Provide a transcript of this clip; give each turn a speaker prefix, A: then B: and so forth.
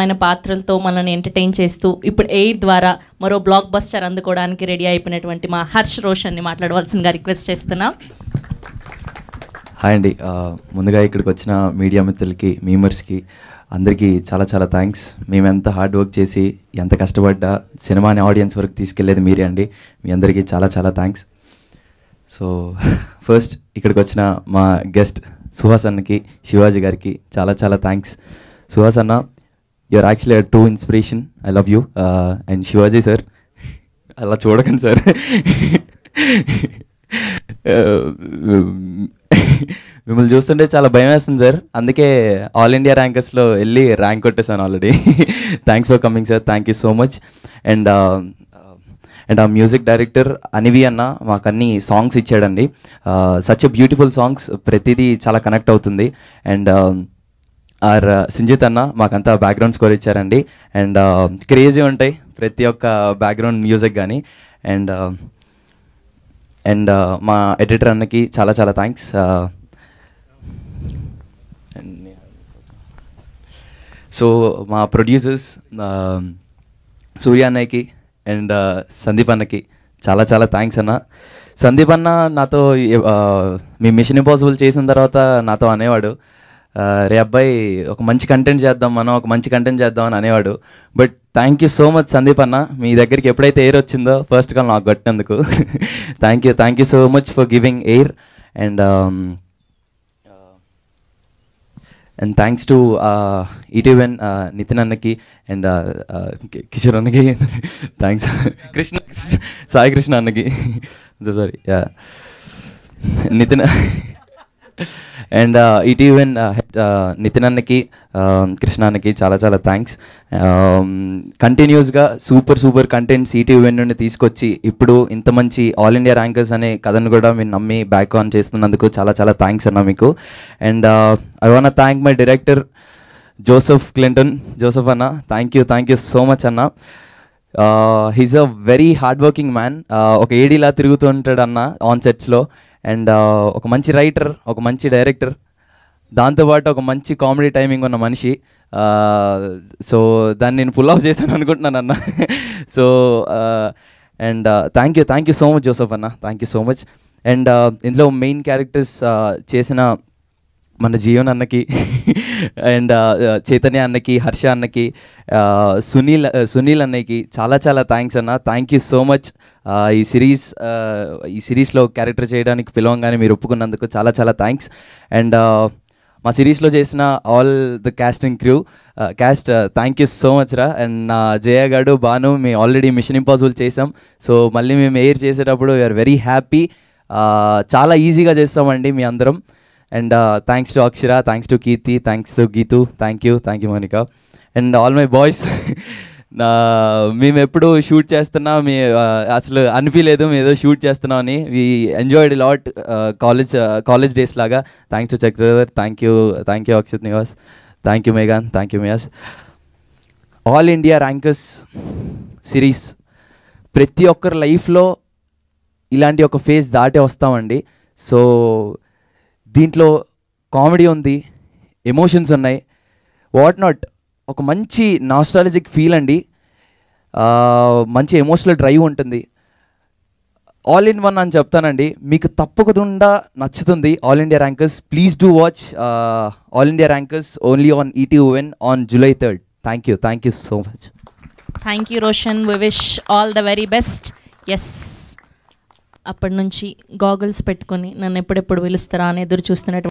A: ఆయన పాత్రలతో మనల్ని ఎంటర్టైన్ చేస్తూ ఇప్పుడు ఎయిర్ ద్వారా మరో బ్లాక్ బస్టర్ అందుకోవడానికి రెడీ అయిపోయినటువంటి మా హర్ష్ రోషన్ని మాట్లాడవలసిందిగా రిక్వెస్ట్ చేస్తున్నాం.
B: హాయ్ అండి, ముందుగా ఇక్కడికి వచ్చిన మీడియా మిత్రులకి, మీమర్స్కి అందరికీ చాలా చాలా థ్యాంక్స్. మేము ఎంత హార్డ్ వర్క్ చేసి ఎంత కష్టపడ్డా సినిమాని ఆడియన్స్ వరకు తీసుకెళ్లేది మీరే అండి. మీ అందరికీ చాలా చాలా థ్యాంక్స్. సో ఫస్ట్ ఇక్కడికి వచ్చిన మా గెస్ట్ సుహాస్ అన్నకి, శివాజీ గారికి చాలా చాలా థ్యాంక్స్. సుహాస్ అన్న, you are actually a true inspiration. I love you. And Shivaji sir, అలా చూడకండి సార్, మిమ్మల్ని చూస్తుంటే చాలా భయం వేస్తుంది సార్. అందుకే ఆల్ ఇండియా ర్యాంకర్స్లో వెళ్ళి ర్యాంక్ కొట్టేసాను already. Thanks for coming sir, thank you so much. And ఆ మ్యూజిక్ డైరెక్టర్ అనివి అన్న మాకు అన్ని సాంగ్స్ ఇచ్చాడండి. సచ్ ఎ బ్యూటిఫుల్ సాంగ్స్, ప్రతిదీ చాలా కనెక్ట్ అవుతుంది. అండ్ ఆర్ సింజిత్ అన్న మాకంతా బ్యాక్గ్రౌండ్ స్కోర్ ఇచ్చారండి. అండ్ క్రేజీ ఉంటాయి ప్రతి ఒక్క బ్యాక్గ్రౌండ్ మ్యూజిక్ కానీ. అండ్ మా ఎడిటర్ అన్నకి చాలా చాలా థ్యాంక్స్. సో మా ప్రొడ్యూసర్స్ సూర్య అన్నయ్యకి అండ్ సందీప్ అన్నకి చాలా చాలా థ్యాంక్స్ అన్న. సందీప్ అన్న నాతో మీ మిషన్ ఇంపాసిబుల్ చేసిన తర్వాత నాతో అనేవాడు, రే అబ్బాయి ఒక మంచి కంటెంట్ చేద్దాం, మనం ఒక మంచి కంటెంట్ చేద్దాం అని అనేవాడు. But thank you so much Sandeep అన్న, మీ దగ్గరికి ఎప్పుడైతే ఎయిర్ వచ్చిందో ఫస్ట్ కాల్ నాకు కొట్టినందుకు thank you so much for giving air. And thanks to ETV one Nitin అన్నకి అండ్ కిషోర్ అన్నకి థ్యాంక్స్. సాయి కృష్ణ అన్నకి సారీ నితిన్ అండ్ ఈటీవన్ నితిన్ అన్నకి, కృష్ణ అన్నకి చాలా చాలా థ్యాంక్స్. కంటిన్యూస్గా సూపర్ కంటెంట్స్ ఈటీవన్ నుండి తీసుకొచ్చి ఇప్పుడు ఇంత మంచి ఆల్ ఇండియా ర్యాంకర్స్ అనే కథను కూడా మీరు నమ్మి బ్యాక్ ఆన్ చేస్తున్నందుకు చాలా చాలా థ్యాంక్స్ అన్న మీకు. And I want thank my director Joseph Clinton. Joseph అన్న, థ్యాంక్ యూ సో మచ్ అన్న. He's a very hard working man. ఒక ఏడీలా తిరుగుతూ ఉంటాడు అన్న ఆన్ సెట్స్లో. అండ్ ఒక మంచి రైటర్, ఒక మంచి డైరెక్టర్, దాంతోపాటు ఒక మంచి కామెడీ టైమింగ్ ఉన్న మనిషి. సో దాన్ని నేను పుల్ ఆఫ్ చేశాను అనుకుంటున్నాను అన్న. So and thank you so much Joseph అన్న, thank you so much. And ఇందులో మెయిన్ క్యారెక్టర్స్ చేసిన మన జీవన్ అన్నకి అండ్ చైతన్య అన్నకి, హర్ష అన్నకి, సునీల్ అన్నకి చాలా చాలా థ్యాంక్స్ అన్న. Thank you so much. ఈ సిరీస్లో క్యారెక్టర్ చేయడానికి పిలవంగానే మీరు ఒప్పుకున్నందుకు చాలా చాలా థ్యాంక్స్. అండ్ మా సిరీస్లో చేసిన all the casting crew caste, thank you so much రా. అండ్ నా జయ గాడు, భాను, మేము ఆల్రెడీ మిషన్ ఇంపాసిబుల్ చేసాం. సో మళ్ళీ మేము ఎయిర్ చేసేటప్పుడు వీఆర్ వెరీ హ్యాపీ. చాలా ఈజీగా చేస్తామండి మీ అందరం. And thanks to Akshara, thanks to Keerthi, thanks to Geethu, thank you Monica and all my boys. మేము ఎప్పుడు షూట్ చేస్తున్నా అసలు అనిపించలేదు మేము ఏదో షూట్ చేస్తున్నాం అని. We enjoyed lot college days లాగా. Thanks to Chakradhar, thank you Akshith Nivas, thank you మేఘాన్, thank you Miyas. All India rankers series ప్రతి ఒక్కరి లైఫ్లో ఇలాంటి ఒక ఫేజ్ దాటే వస్తామండి. సో దీంట్లో కామెడీ ఉంది, ఎమోషన్స్ ఉన్నాయి, వాట్ నాట్, ఒక మంచి నాస్టాలజిక్ ఫీల్ అండి, మంచి ఎమోషనల్ డ్రైవ్ ఉంటుంది. ఆల్ ఇన్ వన్ అని చెప్తానండి, మీకు తప్పకుండా నచ్చుతుంది all India rankers. Please do watch all India rankers only on ETVN on July 3rd. Thank you so much.
A: Thank you Roshan, we wish all the very best. Yes, అప్పటి నుంచి goggles పెట్టుకొని నన్ను ఎప్పుడెప్పుడు పిలుస్తారా అని ఎదురు చూస్తున్నట్టు